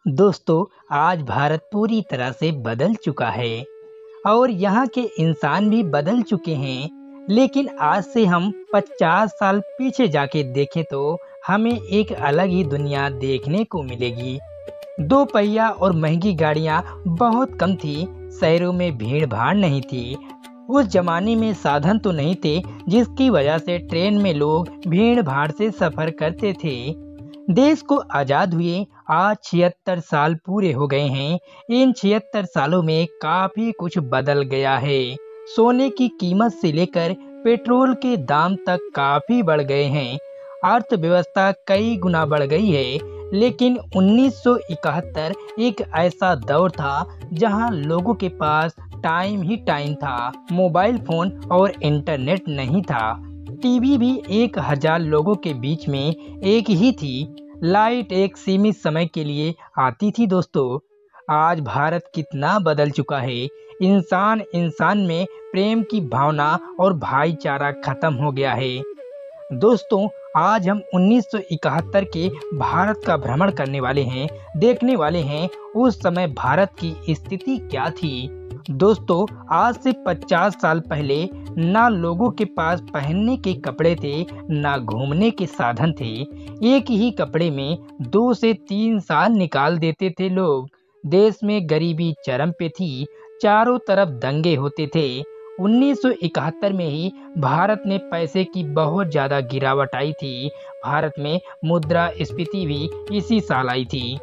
दोस्तों, आज भारत पूरी तरह से बदल चुका है और यहाँ के इंसान भी बदल चुके हैं। लेकिन आज से हम 50 साल पीछे जाके देखें तो हमें एक अलग ही दुनिया देखने को मिलेगी। दो पहिया और महंगी गाड़ियाँ बहुत कम थी, शहरों में भीड़ भाड़ नहीं थी। उस जमाने में साधन तो नहीं थे जिसकी वजह से ट्रेन में लोग भीड़ भाड़ से सफर करते थे। देश को आज़ाद हुए आज 76 साल पूरे हो गए हैं। इन 76 सालों में काफ़ी कुछ बदल गया है। सोने की कीमत से लेकर पेट्रोल के दाम तक काफ़ी बढ़ गए हैं। अर्थव्यवस्था कई गुना बढ़ गई है। लेकिन 1971 एक ऐसा दौर था जहां लोगों के पास टाइम ही टाइम था। मोबाइल फोन और इंटरनेट नहीं था। टीवी भी 1000 लोगों के बीच में एक ही थी। लाइट एक सीमित समय के लिए आती थी। दोस्तों, आज भारत कितना बदल चुका है। इंसान इंसान में प्रेम की भावना और भाईचारा खत्म हो गया है। दोस्तों, आज हम 1971 के भारत का भ्रमण करने वाले हैं, देखने वाले हैं उस समय भारत की स्थिति क्या थी। दोस्तों, आज से 50 साल पहले ना लोगों के पास पहनने के कपड़े थे, ना घूमने के साधन थे। एक ही कपड़े में 2 से 3 साल निकाल देते थे लोग। देश में गरीबी चरम पे थी, चारों तरफ दंगे होते थे। 1971 में ही भारत में पैसे की बहुत ज़्यादा गिरावट आई थी। भारत में मुद्रास्फीति भी इसी साल आई थी।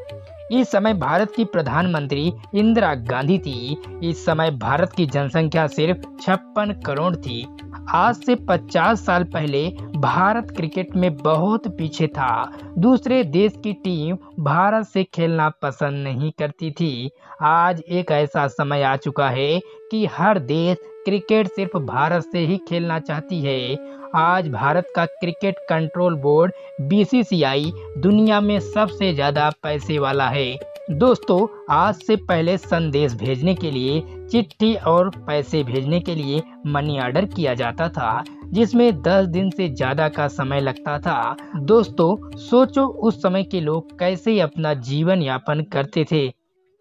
इस समय भारत की प्रधानमंत्री इंदिरा गांधी थी। इस समय भारत की जनसंख्या सिर्फ 56 करोड़ थी। आज से 50 साल पहले भारत क्रिकेट में बहुत पीछे था। दूसरे देश की टीम भारत से खेलना पसंद नहीं करती थी। आज एक ऐसा समय आ चुका है कि हर देश क्रिकेट सिर्फ भारत से ही खेलना चाहती है। आज भारत का क्रिकेट कंट्रोल बोर्ड बीसीसीआई दुनिया में सबसे ज़्यादा पैसे वाला है। दोस्तों, आज से पहले संदेश भेजने के लिए चिट्ठी और पैसे भेजने के लिए मनी ऑर्डर किया जाता था, जिसमें 10 दिन से ज़्यादा का समय लगता था। दोस्तों, सोचो उस समय के लोग कैसे अपना जीवन यापन करते थे।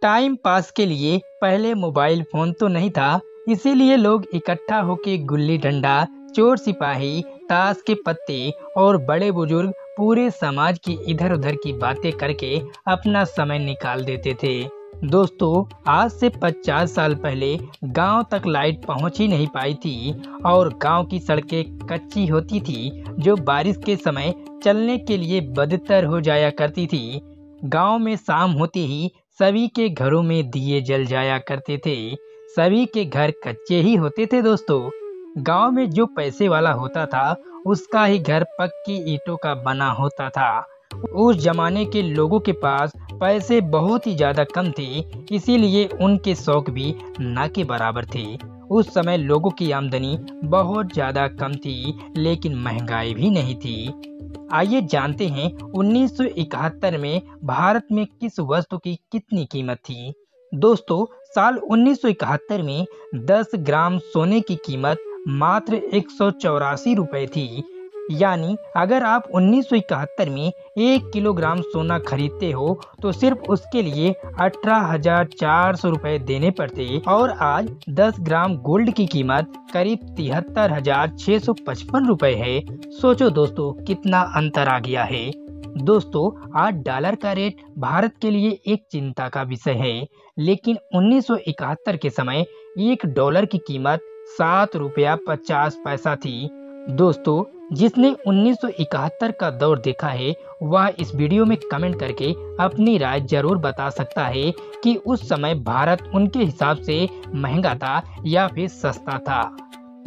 टाइम पास के लिए पहले मोबाइल फोन तो नहीं था, इसीलिए लोग इकट्ठा होकर गुल्ली डंडा, चोर सिपाही, ताश के पत्ते और बड़े बुजुर्ग पूरे समाज की इधर उधर की बातें करके अपना समय निकाल देते थे। दोस्तों, आज से 50 साल पहले गांव तक लाइट पहुंच ही नहीं पाई थी और गांव की सड़कें कच्ची होती थी, जो बारिश के समय चलने के लिए बदतर हो जाया करती थी। गांव में शाम होते ही सभी के घरों में दिए जल जाया करते थे। सभी के घर कच्चे ही होते थे। दोस्तों, गांव में जो पैसे वाला होता था उसका ही घर पक्की ईंटों का बना होता था। उस जमाने के लोगों के पास पैसे बहुत ही ज़्यादा कम थे, इसीलिए उनके शौक भी ना के बराबर थे। उस समय लोगों की आमदनी बहुत ज़्यादा कम थी, लेकिन महंगाई भी नहीं थी। आइए जानते हैं 1971 में भारत में किस वस्तु की कितनी कीमत थी। दोस्तों, साल 1971 में 10 ग्राम सोने की कीमत मात्र 184 रुपए थी। यानी अगर आप 1971 में 1 किलोग्राम सोना खरीदते हो तो सिर्फ उसके लिए 18,400 रुपए देने पड़ते, और आज 10 ग्राम गोल्ड की कीमत करीब 73,655 रुपए है। सोचो दोस्तों, कितना अंतर आ गया है। दोस्तों, आज डॉलर का रेट भारत के लिए एक चिंता का विषय है, लेकिन 1971 के समय $1 की कीमत 7 रुपया 50 पैसा थी। दोस्तों, जिसने 1971 का दौर देखा है वह इस वीडियो में कमेंट करके अपनी राय जरूर बता सकता है कि उस समय भारत उनके हिसाब से महंगा था या फिर सस्ता था।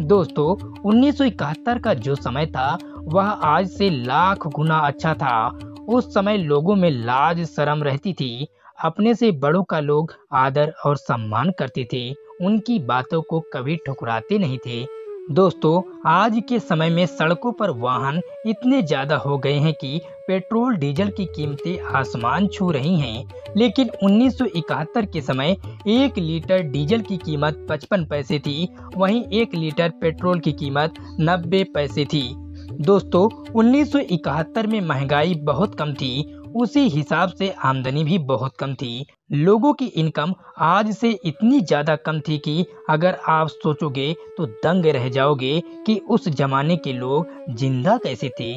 दोस्तों, 1971 का जो समय था वह आज से लाख गुना अच्छा था। उस समय लोगों में लाज शर्म रहती थी। अपने से बड़ों का लोग आदर और सम्मान करते थे, उनकी बातों को कभी ठुकराते नहीं थे। दोस्तों, आज के समय में सड़कों पर वाहन इतने ज़्यादा हो गए हैं कि पेट्रोल डीजल की कीमतें आसमान छू रही हैं। लेकिन 1971 के समय 1 लीटर डीजल की कीमत 55 पैसे थी, वहीं 1 लीटर पेट्रोल की कीमत 90 पैसे थी। दोस्तों, 1971 में महंगाई बहुत कम थी। उसी हिसाब से आमदनी भी बहुत कम थी। लोगों की इनकम आज से इतनी ज्यादा कम थी कि अगर आप सोचोगे तो दंग रह जाओगे कि उस जमाने के लोग जिंदा कैसे थे।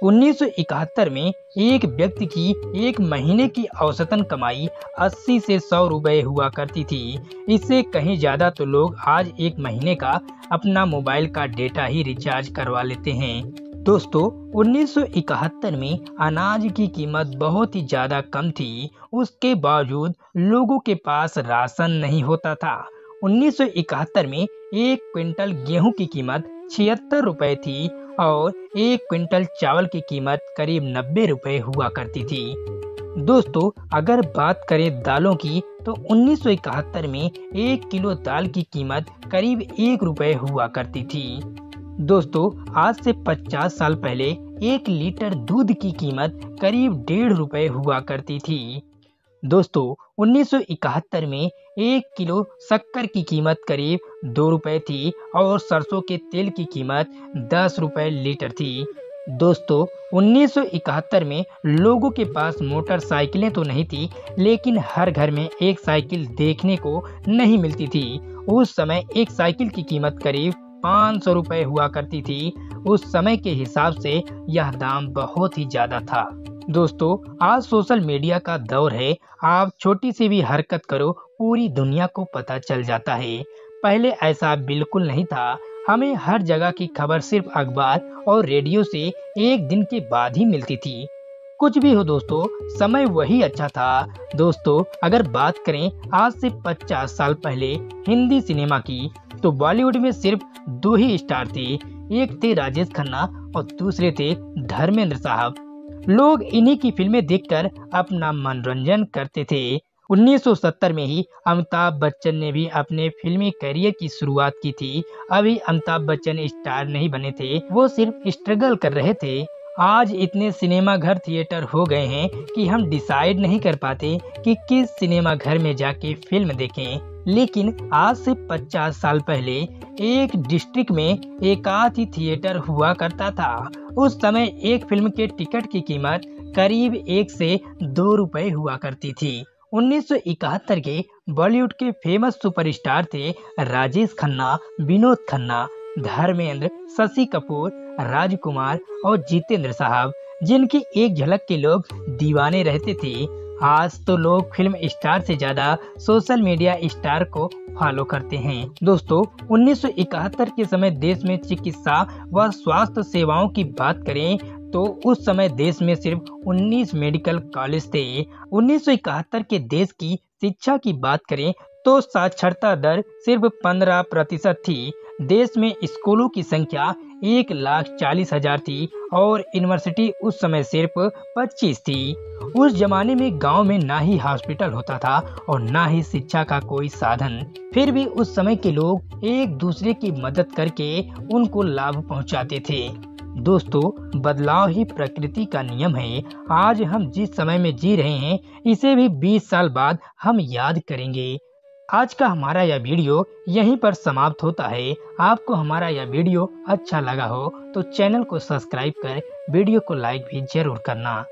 1971 में एक व्यक्ति की एक महीने की औसतन कमाई 80 से 100 रुपए हुआ करती थी। इससे कहीं ज्यादा तो लोग आज एक महीने का अपना मोबाइल का डेटा ही रिचार्ज करवा लेते हैं। दोस्तों, 1971 में अनाज की कीमत बहुत ही ज्यादा कम थी। उसके बावजूद लोगों के पास राशन नहीं होता था। 1971 में एक क्विंटल गेहूं की कीमत 76 रुपए थी और एक क्विंटल चावल की कीमत करीब 90 रुपए हुआ करती थी। दोस्तों, अगर बात करें दालों की तो 1971 में 1 किलो दाल की कीमत करीब 1 रुपए हुआ करती थी। दोस्तों, आज से 50 साल पहले 1 लीटर दूध की कीमत करीब 1.5 रुपए हुआ करती थी। दोस्तों, 1971 में 1 किलो शक्कर की कीमत करीब 2 रुपए थी और सरसों के तेल की कीमत 10 रुपए लीटर थी। दोस्तों, 1971 में लोगों के पास मोटरसाइकिलें तो नहीं थी, लेकिन हर घर में एक साइकिल देखने को नहीं मिलती थी। उस समय एक साइकिल की कीमत करीब 500 रुपए हुआ करती थी। उस समय के हिसाब से यह दाम बहुत ही ज्यादा था। दोस्तों, आज सोशल मीडिया का दौर है। आप छोटी सी भी हरकत करो, पूरी दुनिया को पता चल जाता है। पहले ऐसा बिल्कुल नहीं था। हमें हर जगह की खबर सिर्फ अखबार और रेडियो से एक दिन के बाद ही मिलती थी। कुछ भी हो दोस्तों, समय वही अच्छा था। दोस्तों, अगर बात करें आज से 50 साल पहले हिंदी सिनेमा की, तो बॉलीवुड में सिर्फ 2 ही स्टार थे। एक थे राजेश खन्ना और दूसरे थे धर्मेंद्र साहब। लोग इन्हीं की फिल्में देखकर अपना मनोरंजन करते थे। 1970 में ही अमिताभ बच्चन ने भी अपने फिल्मी करियर की शुरुआत की थी। अभी अमिताभ बच्चन स्टार नहीं बने थे, वो सिर्फ स्ट्रगल कर रहे थे। आज इतने सिनेमा घर थिएटर हो गए हैं कि हम डिसाइड नहीं कर पाते कि किस सिनेमा घर में जाके फिल्म देखें। लेकिन आज से 50 साल पहले एक डिस्ट्रिक्ट में एक आध ही थिएटर हुआ करता था। उस समय एक फिल्म के टिकट की कीमत करीब 1 से 2 रुपए हुआ करती थी। 1971 के बॉलीवुड के फेमस सुपरस्टार थे राजेश खन्ना, विनोद खन्ना, धर्मेंद्र, शशि कपूर, राजकुमार और जितेंद्र साहब, जिनकी एक झलक के लोग दीवाने रहते थे। आज तो लोग फिल्म स्टार से ज्यादा सोशल मीडिया स्टार को फॉलो करते हैं। दोस्तों, 1971 के समय देश में चिकित्सा व स्वास्थ्य सेवाओं की बात करें तो उस समय देश में सिर्फ 19 मेडिकल कॉलेज थे। 1971 के देश की शिक्षा की बात करें तो साक्षरता दर सिर्फ 15% थी। देश में स्कूलों की संख्या 1,40,000 थी और यूनिवर्सिटी उस समय सिर्फ 25 थी। उस जमाने में गांव में ना ही हॉस्पिटल होता था और ना ही शिक्षा का कोई साधन। फिर भी उस समय के लोग एक दूसरे की मदद करके उनको लाभ पहुंचाते थे। दोस्तों, बदलाव ही प्रकृति का नियम है। आज हम जिस समय में जी रहे हैं, इसे भी 20 साल बाद हम याद करेंगे। आज का हमारा यह वीडियो यहीं पर समाप्त होता है। आपको हमारा यह वीडियो अच्छा लगा हो तो चैनल को सब्सक्राइब कर वीडियो को लाइक भी जरूर करना।